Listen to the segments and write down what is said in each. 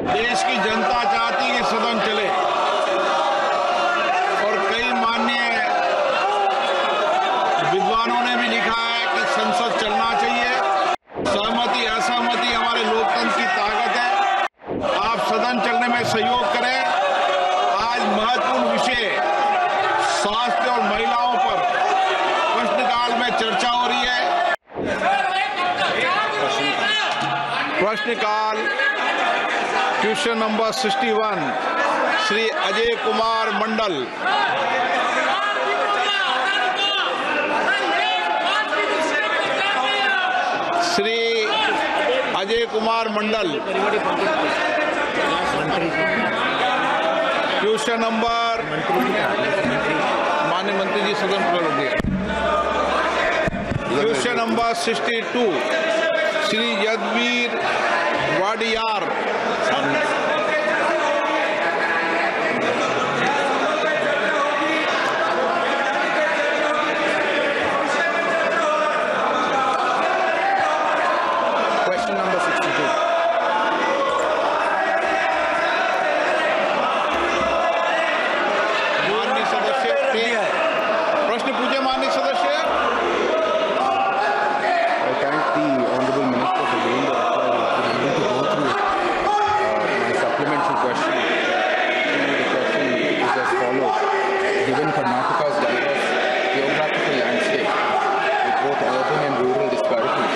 देश की जनता चाहती है कि सदन चले और कई माननीय विद्वानों ने भी लिखा है कि संसद चलना चाहिए। सहमति असहमति हमारे लोकतंत्र की ताकत है। आप सदन चलने में सहयोग करें। आज महत्वपूर्ण विषय स्वास्थ्य और महिलाओं पर प्रश्नकाल में चर्चा हो रही है। प्रश्नकाल question number 61 Shri Ajay Kumar Mandal. Shri Ajay Kumar Mandal question number. माननीय मंत्री जी सदन पर दिया। Question number 62 Shri Yadveer Wadiyar. Question number 62. माननीय सदस्य प्रश्न पूछे। माननीय सदस्य I thank the Honorable Minister for giving the reply. To go through my supplementary question. The question is as follows. Given Karnataka's diverse geographical landscape with both urban and rural disparities,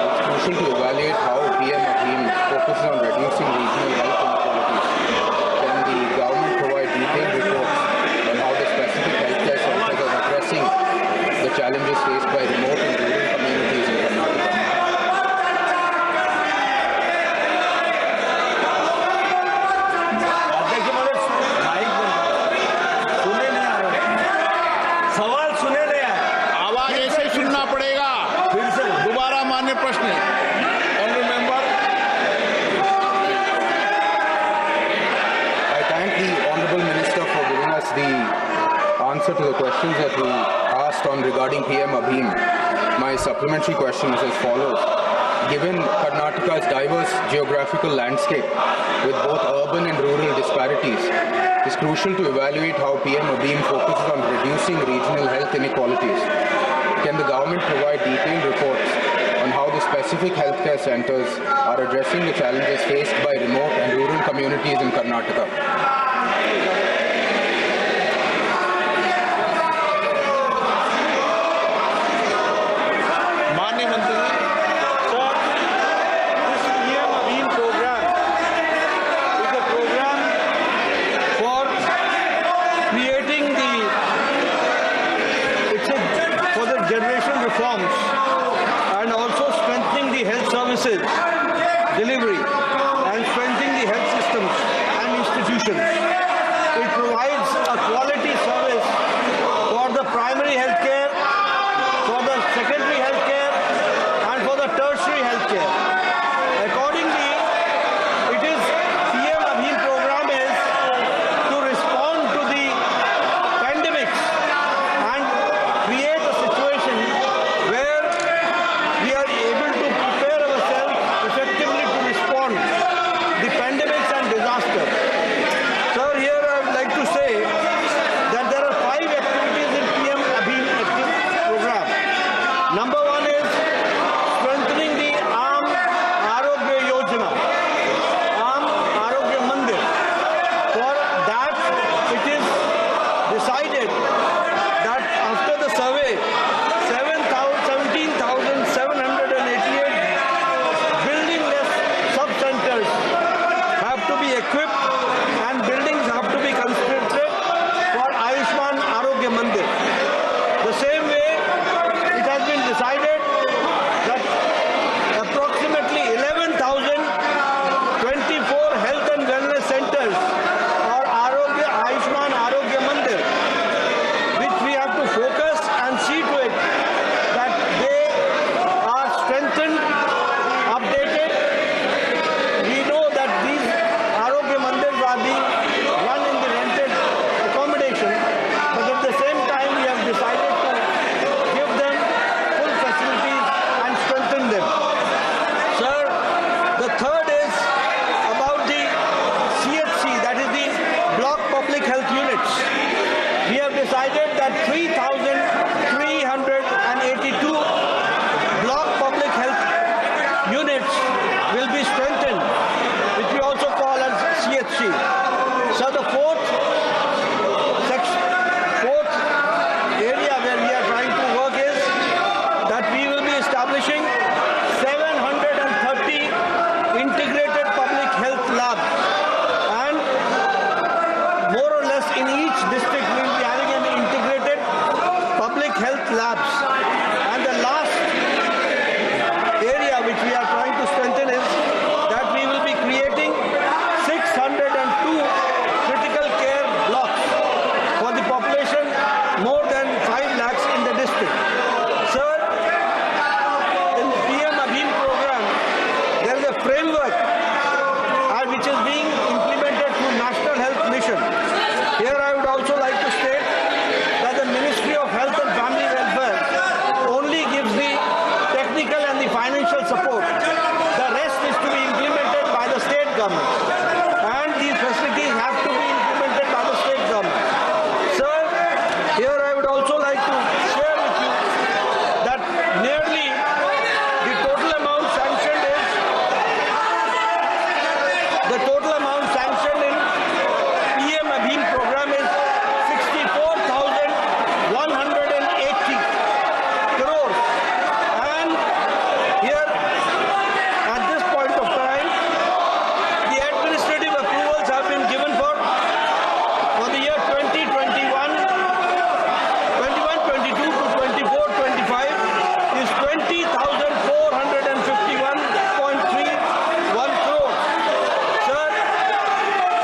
it's crucial to evaluate how PM Abhim focuses on reducing regional health inequalities. Can the government provide detailed reports on how the specific healthcare centers are addressing the challenges faced by remote and rural communities in Karnataka? सवाल सुने नहीं आए। आवाज ऐसे सुनना पड़ेगा। फिर से दोबारा मान्य प्रश्न। Honourable member. I thank the Honorable Minister for giving us the answer to the questions that we asked on regarding PM Abhim. My supplementary question is as follows. Given Karnataka's diverse geographical landscape with both urban and rural disparities, it's crucial to evaluate how PM Abhim focuses on reducing regional health inequalities. Can the government provide detailed reports on how the specific healthcare centers are addressing the challenges faced by remote and rural communities in Karnataka? माननीय मंत्री जी। this PM Abhim program is a program for creating for the generation reforms and also strengthening the health services delivery and strengthening the health systems and institutions. It provides a quality service for the primary healthcare, for the secondary healthcare, and for the tertiary healthcare. Accordingly, it is PM Abhim program is to respond to the pandemics and create a situation where we are able to prepare ourselves effectively to respond the pandemics and disaster. Sir, here I would like to say that there are 5 activities in PM Abhim program. Number 1 is strengthening the Aam Arogya Yojana, Aam Arogya Mandir. For that, it is decided that after the survey, 17,788 building-less sub-centers have to be equipped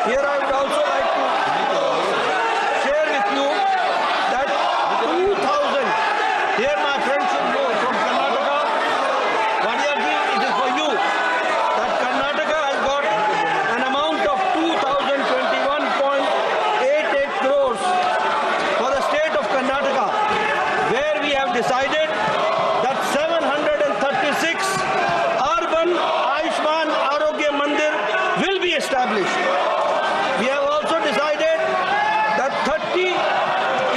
Here I would also like to share with you that 2,000, here my friends should know from Karnataka, Vadiyarji, it is for you, that Karnataka has got an amount of 2,021.88 crores for the state of Karnataka, where we have decided that 736 urban Ayushman Arogya Mandir will be established. We have also decided that 30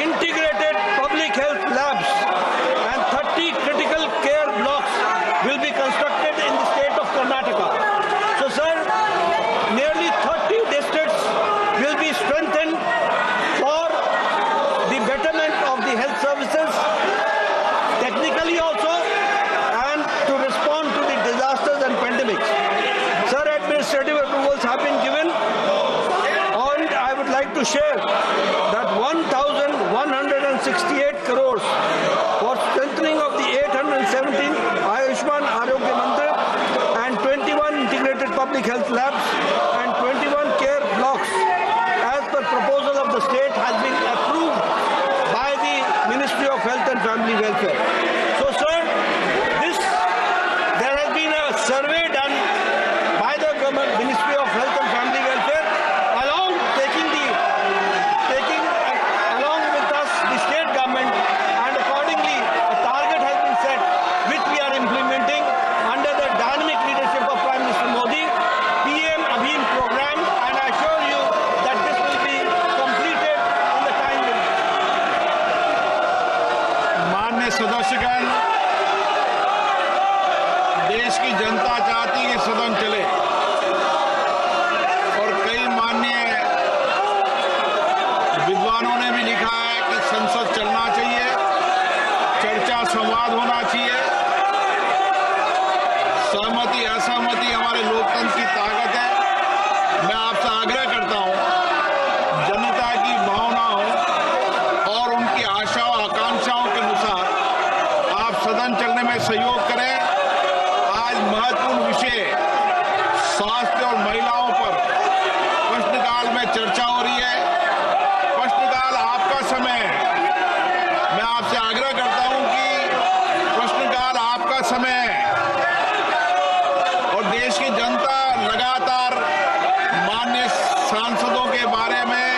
integrated public health labs and 30 critical care blocks will be constructed in the state of Karnataka. So, sir, nearly 30 districts will be strengthened for the betterment of the health services, technically also, and to respond to the disasters and pandemics. Sir, administrative approvals have been given, and I would like to share that 1,168 crores for strengthening of the 817 Ayushman Arogya Mandir and 21 integrated public health labs and 21 care blocks as per proposal of the state has been approved by the Ministry of Health and Family Welfare. So, sir, there has been a survey done by the government, Ministry of Health and Family Welfare, along with us, the state government, and accordingly a target has been set, which we are implementing under the dynamic leadership of Prime Minister Modi, PM Abhim program, and I assure you that this will be completed in the time limit. माननीय सदस्यगण, देश की जनता चाहती है कि सदन चले और कई माननीय विद्वानों ने भी लिखा है कि संसद चलना चाहिए, चर्चा संवाद होना चाहिए। सहमति असहमति हमारे लोकतंत्र की ताकत है। मैं आपसे आग्रह करता हूं, जनता की भावनाओं और उनकी आशाओं आकांक्षाओं के अनुसार आप सदन चलने में सहयोग करें। आज महत्वपूर्ण विषय स्वास्थ्य और महिलाओं पर प्रश्नकाल में चर्चा हो रही है। प्रश्नकाल आपका समय है। मैं आपसे आग्रह करता हूं कि प्रश्नकाल आपका समय है और देश की जनता लगातार माननीय सांसदों के बारे में,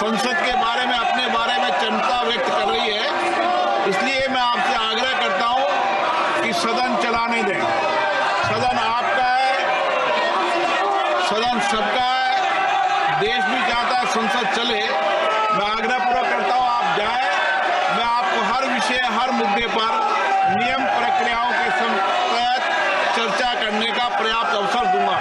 संसद के बारे में, अपने बारे में चिंता व्यक्त कर रही है। इसलिए मैं आपसे आग्रह करता हूं कि सदन चलाने दें। सदन आपका है, सदन सबका है, देश भी चाहता है संसद चले। मैं आग्रहपूर्वक करता हूं आप जाएं। मैं आपको हर विषय, हर मुद्दे पर नियम प्रक्रियाओं के तहत चर्चा करने का पर्याप्त अवसर दूंगा।